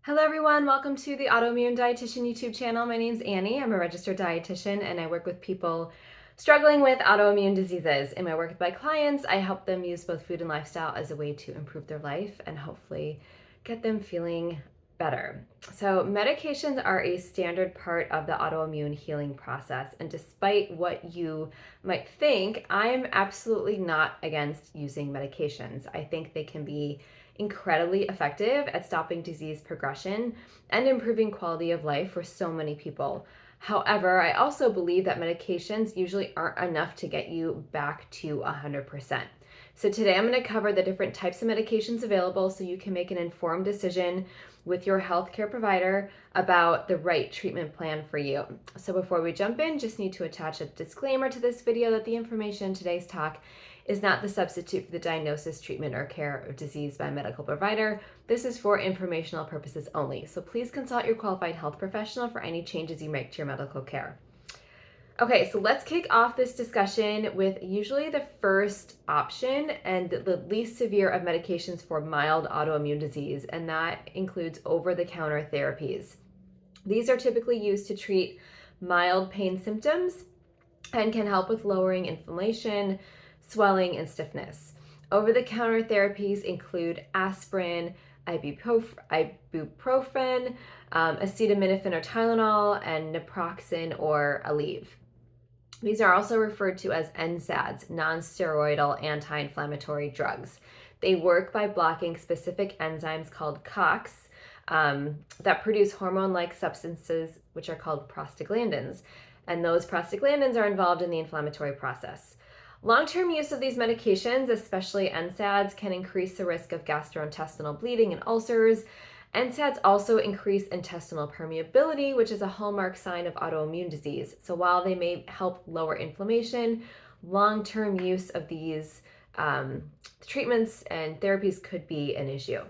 Hello everyone, welcome to the Autoimmune Dietitian YouTube channel. My name's Annie. I'm a registered dietitian and I work with people struggling with autoimmune diseases. In my work with my clients, I help them use both food and lifestyle as a way to improve their life and hopefully get them feeling better. So medications are a standard part of the autoimmune healing process, and despite what you might think, I'm absolutely not against using medications. I think they can be incredibly effective at stopping disease progression and improving quality of life for so many people. However, I also believe that medications usually aren't enough to get you back to 100%. So today I'm going to cover the different types of medications available so you can make an informed decision with your healthcare provider about the right treatment plan for you. So before we jump in, just need to attach a disclaimer to this video that the information in today's talk is not the substitute for the diagnosis, treatment, or care of disease by a medical provider. This is for informational purposes only. So please consult your qualified health professional for any changes you make to your medical care. Okay, so let's kick off this discussion with usually the first option and the least severe of medications for mild autoimmune disease, and that includes over-the-counter therapies. These are typically used to treat mild pain symptoms and can help with lowering inflammation, swelling, and stiffness. Over-the-counter therapies include aspirin, ibuprofen, acetaminophen or Tylenol, and naproxen or Aleve. These are also referred to as NSAIDs, non-steroidal anti-inflammatory drugs. They work by blocking specific enzymes called COX that produce hormone-like substances, which are called prostaglandins. And those prostaglandins are involved in the inflammatory process. Long-term use of these medications, especially NSAIDs, can increase the risk of gastrointestinal bleeding and ulcers. NSAIDs also increase intestinal permeability, which is a hallmark sign of autoimmune disease. So while they may help lower inflammation, long-term use of these treatments and therapies could be an issue.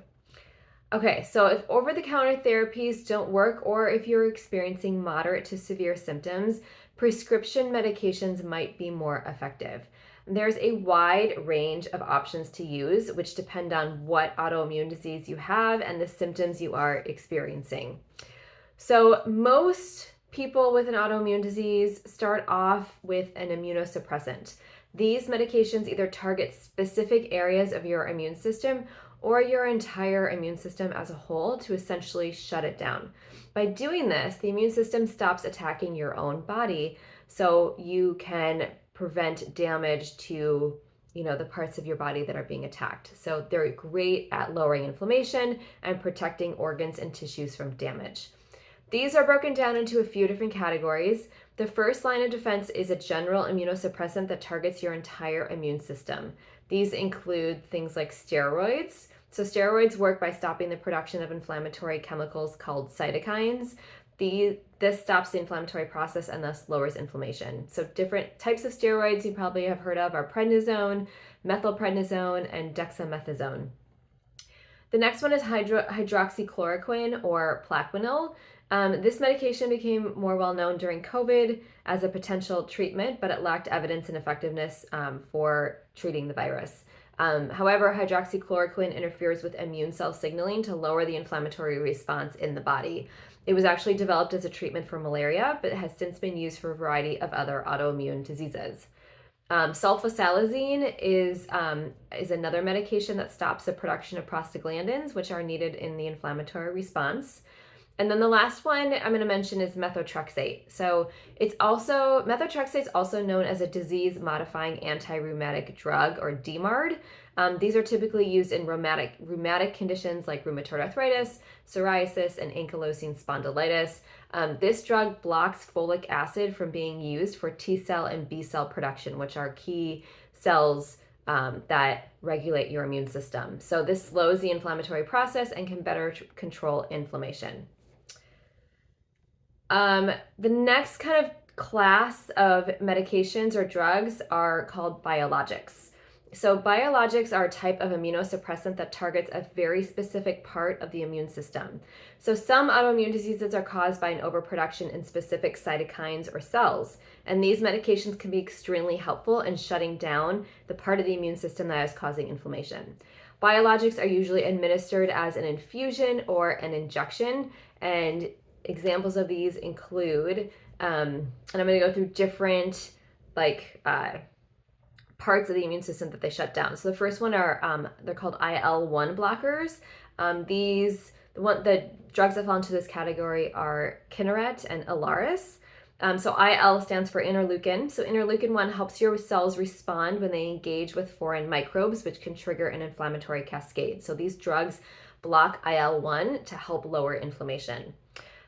Okay, so if over-the-counter therapies don't work, or if you're experiencing moderate to severe symptoms, prescription medications might be more effective. There's a wide range of options to use, which depend on what autoimmune disease you have and the symptoms you are experiencing. So most people with an autoimmune disease start off with an immunosuppressant. These medications either target specific areas of your immune system or your entire immune system as a whole to essentially shut it down. By doing this, the immune system stops attacking your own body so you can prevent damage to the parts of your body that are being attacked. So they're great at lowering inflammation and protecting organs and tissues from damage. These are broken down into a few different categories. The first line of defense is a general immunosuppressant that targets your entire immune system. These include things like steroids. So steroids work by stopping the production of inflammatory chemicals called cytokines. This stops the inflammatory process and thus lowers inflammation. So different types of steroids you probably have heard of are prednisone, methylprednisone, and dexamethasone. The next one is hydroxychloroquine or Plaquenil. This medication became more well known during COVID as a potential treatment, but it lacked evidence and effectiveness for treating the virus. However, hydroxychloroquine interferes with immune cell signaling to lower the inflammatory response in the body. It was actually developed as a treatment for malaria, but has since been used for a variety of other autoimmune diseases. Sulfasalazine is another medication that stops the production of prostaglandins, which are needed in the inflammatory response. And then the last one I'm going to mention is methotrexate. So methotrexate is also known as a disease-modifying anti-rheumatic drug, or DMARD. These are typically used in rheumatic conditions like rheumatoid arthritis, psoriasis, and ankylosing spondylitis. This drug blocks folic acid from being used for T cell and B cell production, which are key cells that regulate your immune system. So this slows the inflammatory process and can better control inflammation. The next kind of class of medications or drugs are called biologics. So biologics are a type of immunosuppressant that targets a very specific part of the immune system. So some autoimmune diseases are caused by an overproduction in specific cytokines or cells, and these medications can be extremely helpful in shutting down the part of the immune system that is causing inflammation. Biologics are usually administered as an infusion or an injection, and examples of these include, and I'm going to go through different parts of the immune system that they shut down. So the first one are they're called IL-1 blockers. The drugs that fall into this category are Kineret and Ilaris. So IL stands for interleukin. So interleukin 1 helps your cells respond when they engage with foreign microbes, which can trigger an inflammatory cascade. So these drugs block IL-1 to help lower inflammation.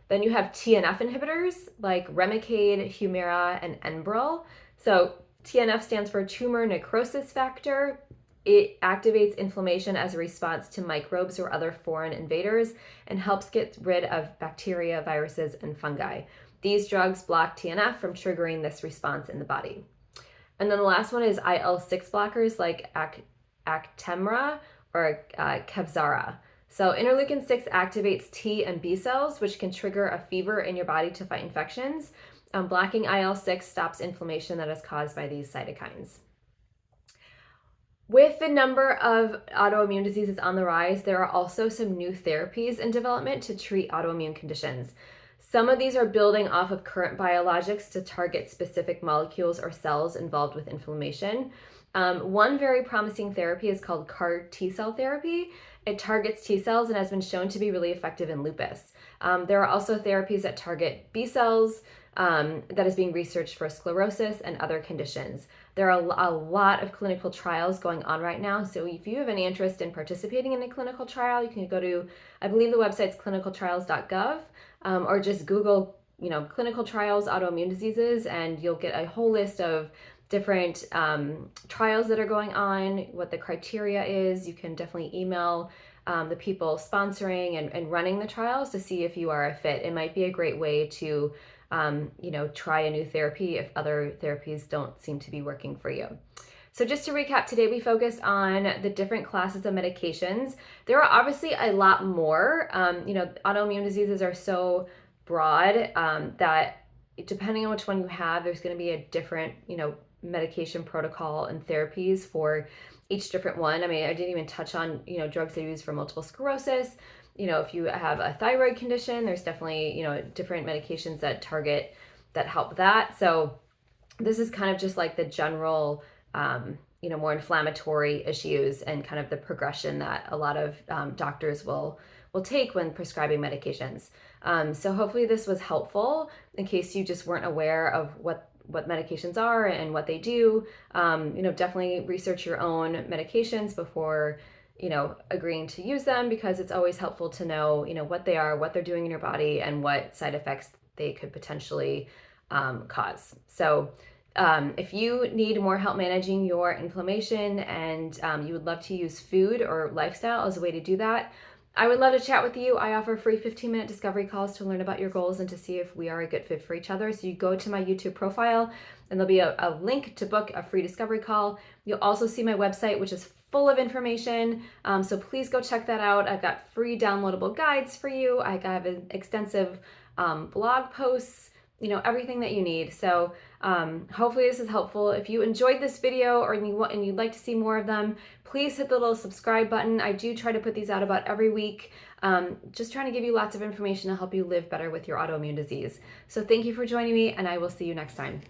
Then you have TNF inhibitors like Remicade, Humira, and Enbrel. So TNF stands for tumor necrosis factor. It activates inflammation as a response to microbes or other foreign invaders and helps get rid of bacteria, viruses, and fungi. These drugs block TNF from triggering this response in the body. And then the last one is IL-6 blockers like Actemra or Kevzara. So interleukin 6 activates T and B cells, which can trigger a fever in your body to fight infections. Blocking IL-6 stops inflammation that is caused by these cytokines. With the number of autoimmune diseases on the rise, there are also some new therapies in development to treat autoimmune conditions. Some of these are building off of current biologics to target specific molecules or cells involved with inflammation. One very promising therapy is called CAR T-cell therapy. It targets T cells and has been shown to be really effective in lupus. There are also therapies that target B cells, that is being researched for sclerosis and other conditions. There are a lot of clinical trials going on right now. So if you have any interest in participating in a clinical trial, you can go to, I believe the website's clinicaltrials.gov, or just Google, clinical trials, autoimmune diseases, and you'll get a whole list of different trials that are going on, what the criteria is. You can definitely email the people sponsoring and running the trials to see if you are a fit. It might be a great way to try a new therapy if other therapies don't seem to be working for you. So just to recap, today we focused on the different classes of medications. There are obviously a lot more. Autoimmune diseases are so broad that depending on which one you have, there's going to be a different, medication protocol and therapies for each different one. I mean, I didn't even touch on, drugs that are used for multiple sclerosis. If you have a thyroid condition, there's definitely, different medications that help that. So this is kind of just like the general, more inflammatory issues and kind of the progression that a lot of doctors will take when prescribing medications. So hopefully this was helpful in case you just weren't aware of what medications are and what they do. Definitely research your own medications before agreeing to use them, because it's always helpful to know, what they are, what they're doing in your body, and what side effects they could potentially cause. So if you need more help managing your inflammation and you would love to use food or lifestyle as a way to do that, I would love to chat with you. I offer free 15-minute discovery calls to learn about your goals and to see if we are a good fit for each other. So you go to my YouTube profile and there'll be a link to book a free discovery call. You'll also see my website, which is full of information. So please go check that out. I've got free downloadable guides for you. I have an extensive blog posts, everything that you need. So hopefully this is helpful. If you enjoyed this video and you'd like to see more of them, please hit the little subscribe button. I do try to put these out about every week. Just trying to give you lots of information to help you live better with your autoimmune disease. So thank you for joining me, and I will see you next time.